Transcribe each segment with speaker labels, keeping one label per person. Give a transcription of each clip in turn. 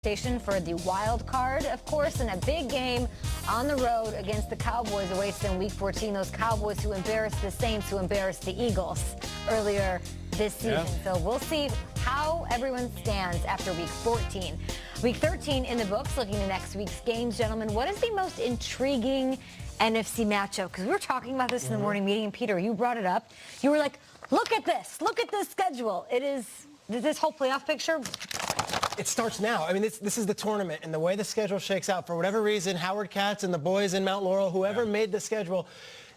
Speaker 1: station for the wild card, of course, and a big game on the road against the Cowboys awaits them Week 14. Those Cowboys who embarrassed the Saints, who embarrassed the Eagles earlier this season. Yeah. So we'll see how everyone stands after Week 14. Week 13 in the books, looking to next week's games. Gentlemen, what is the most intriguing NFC matchup? Because we were talking about this in the morning meeting, and Peter, you brought it up. You were like, look at this schedule. It is this whole playoff picture.
Speaker 2: It starts now. I mean, this is the tournament, and the way the schedule shakes out, for whatever reason, Howard Katz and the boys in Mount Laurel, whoever made the schedule,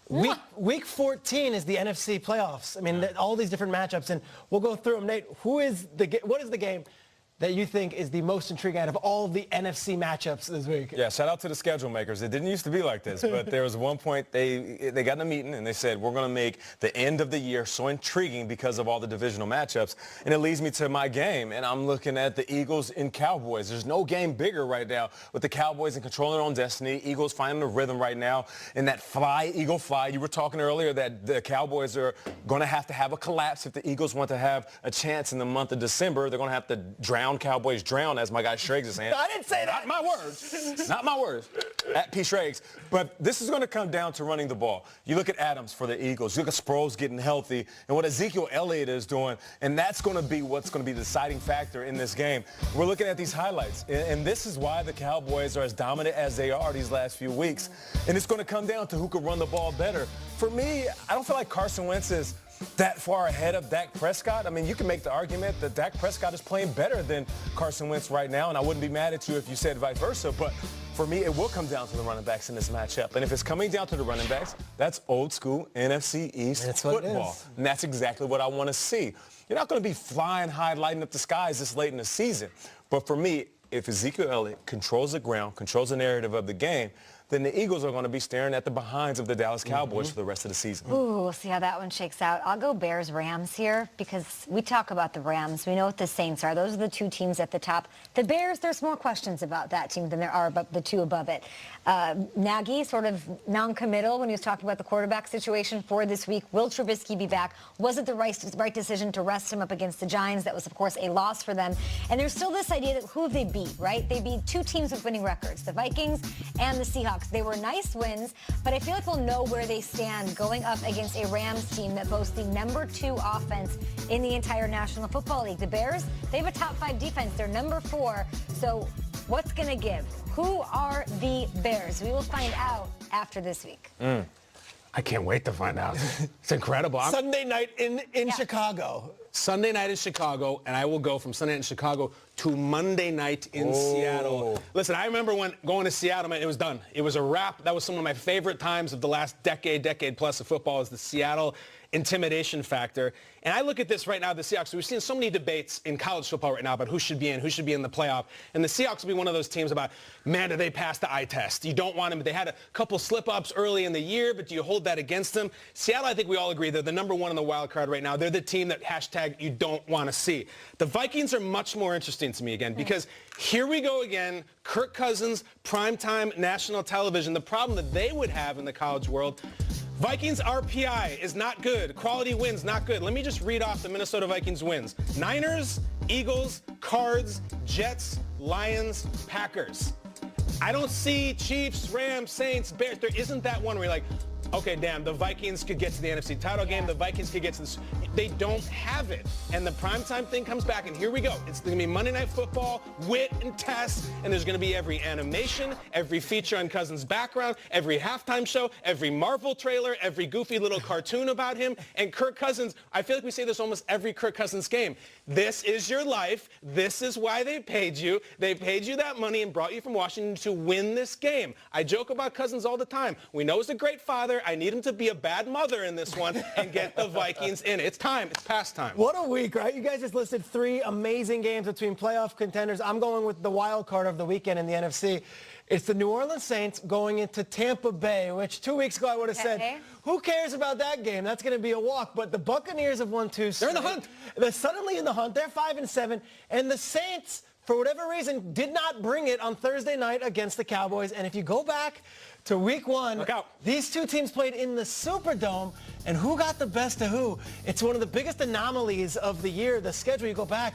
Speaker 2: Week 14 is the NFC playoffs. I mean, all these different matchups, and we'll go through them. Nate, what is the game that you think is the most intriguing out of all the NFC matchups this week?
Speaker 3: Yeah, shout out to the schedule makers. It didn't used to be like this, but there was one point they got in a meeting and they said, we're going to make the end of the year so intriguing because of all the divisional matchups. And it leads me to my game, and I'm looking at the Eagles and Cowboys. There's no game bigger right now with the Cowboys in controlling their own destiny. Eagles finding the rhythm right now. And that Eagle fly, you were talking earlier that the Cowboys are going to have a collapse if the Eagles want to have a chance in the month of December. They're going to have to drown Cowboys drown, as my guy Shregs is saying.
Speaker 2: I didn't say that.
Speaker 3: Not my words. Not my words. At P. Shregs. But this is going to come down to running the ball. You look at Adams for the Eagles. You look at Sproles getting healthy and what Ezekiel Elliott is doing, and that's going to be what's going to be the deciding factor in this game. We're looking at these highlights, and this is why the Cowboys are as dominant as they are these last few weeks. And it's going to come down to who can run the ball better. For me, I don't feel like Carson Wentz is that far ahead of Dak Prescott. I mean, you can make the argument that Dak Prescott is playing better than Carson Wentz right now, and I wouldn't be mad at you if you said vice versa. But for me, it will come down to the running backs in this matchup. And if it's coming down to the running backs, that's old school NFC East football. And that's exactly what I want to see. You're not going to be flying high, lighting up the skies this late in the season. But for me, if Ezekiel Elliott controls the ground, controls the narrative of the game, then the Eagles are going to be staring at the behinds of the Dallas Cowboys for the rest of the season.
Speaker 1: Ooh, we'll see how that one shakes out. I'll go Bears-Rams here because we talk about the Rams. We know what the Saints are. Those are the two teams at the top. The Bears, there's more questions about that team than there are about the two above it. Nagy sort of non-committal when he was talking about the quarterback situation for this week. Will Trubisky be back? Was it the right decision to rest him up against the Giants? That was, of course, a loss for them. And there's still this idea that who have they beat, right? They beat two teams with winning records, the Vikings and the Seahawks. They were nice wins, but I feel like we'll know where they stand going up against a Rams team that boasts the #2 offense in the entire National Football League. The Bears, they have a top 5 defense. They're #4. So what's going to give? Who are the Bears? We will find out after this week.
Speaker 4: I can't wait to find out. It's incredible.
Speaker 2: Sunday night in Chicago.
Speaker 4: Sunday night in Chicago, and I will go from Sunday night in Chicago to Monday night in Seattle. Listen, I remember when going to Seattle, man, it was done. It was a wrap. That was some of my favorite times of the last decade plus of football is the Seattle intimidation factor. And I look at this right now, the Seahawks. We've seen so many debates in college football right now about who should be in the playoff. And the Seahawks will be one of those teams about, man, do they pass the eye test? You don't want them. They had a couple slip-ups early in the year, but do you hold that against them? Seattle, I think we all agree, they're the #1 in the wild card right now. They're the team that you don't want to see. The Vikings are much more interesting to me again because here we go again. Kirk Cousins, primetime national television. The problem that they would have in the college world, Vikings RPI is not good. Quality wins, not good. Let me just read off the Minnesota Vikings wins. Niners, Eagles, Cards, Jets, Lions, Packers. I don't see Chiefs, Rams, Saints, Bears. There isn't that one where you're like, okay, damn, the Vikings could get to the NFC title game. The Vikings could get to this. They don't have it. And the primetime thing comes back, and here we go. It's going to be Monday Night Football, wit and test, and there's going to be every animation, every feature on Cousins' background, every halftime show, every Marvel trailer, every goofy little cartoon about him. And Kirk Cousins, I feel like we say this almost every Kirk Cousins game. This is your life. This is why they paid you. They paid you that money and brought you from Washington to win this game. I joke about Cousins all the time. We know he's a great father. I need him to be a bad mother in this one and get the Vikings in it. It's time. It's past time.
Speaker 2: What a week, right? You guys just listed 3 amazing games between playoff contenders. I'm going with the wild card of the weekend in the NFC. It's the New Orleans Saints going into Tampa Bay, which 2 weeks ago I would have said, who cares about that game? That's going to be a walk. But the Buccaneers have won 2 straight.
Speaker 4: They're in the hunt.
Speaker 2: They're suddenly in the hunt. They're 5-7. And the Saints, for whatever reason, did not bring it on Thursday night against the Cowboys. And if you go back to week 1, these two teams played in the Superdome. And who got the best of who? It's one of the biggest anomalies of the year, the schedule. You go back,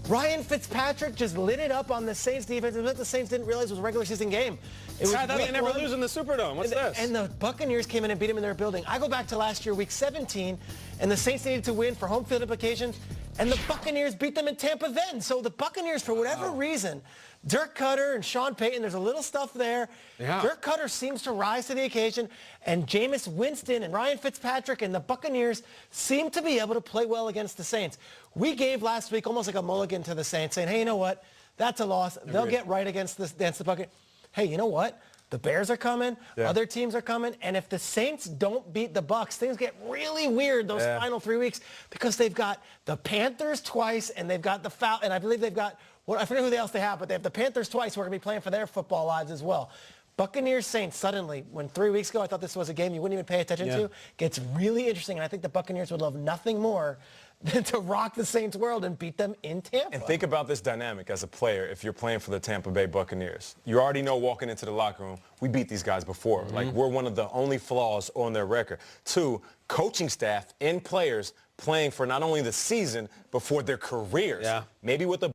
Speaker 2: Ryan Fitzpatrick just lit it up on the Saints defense. It was what the Saints didn't realize was a regular season game. It was
Speaker 4: I thought they
Speaker 2: week
Speaker 4: never
Speaker 2: one.
Speaker 4: lose in the Superdome. What's this?
Speaker 2: And the Buccaneers came in and beat them in their building. I go back to last year, week 17, and the Saints needed to win for home field implications, and the Buccaneers beat them in Tampa then. So the Buccaneers, for whatever reason, Dirk Cutter and Sean Payton, there's a little stuff there.
Speaker 4: Yeah.
Speaker 2: Dirk Cutter seems to rise to the occasion, and Jameis Winston and Ryan Fitzpatrick and the Buccaneers seem to be able to play well against the Saints. We gave last week almost like a mulligan to the Saints, saying, hey, you know what? That's a loss. They'll get right against the Buccaneers. Hey, you know what? The Bears are coming.
Speaker 3: Yeah.
Speaker 2: Other teams are coming. And if the Saints don't beat the Bucs, things get really weird those final 3 weeks because they've got the Panthers twice and they've got the and I believe they've got, I forget who else they have, but they have the Panthers twice who are going to be playing for their football lives as well. Buccaneers Saints suddenly, when 3 weeks ago I thought this was a game you wouldn't even pay attention to, gets really interesting. And I think the Buccaneers would love nothing more than to rock the Saints world and beat them in Tampa.
Speaker 3: And think about this dynamic as a player if you're playing for the Tampa Bay Buccaneers. You already know walking into the locker room, we beat these guys before. Like, we're one of the only flaws on their record. 2, coaching staff and players playing for not only the season, but for their careers.
Speaker 4: Yeah.
Speaker 3: Maybe with the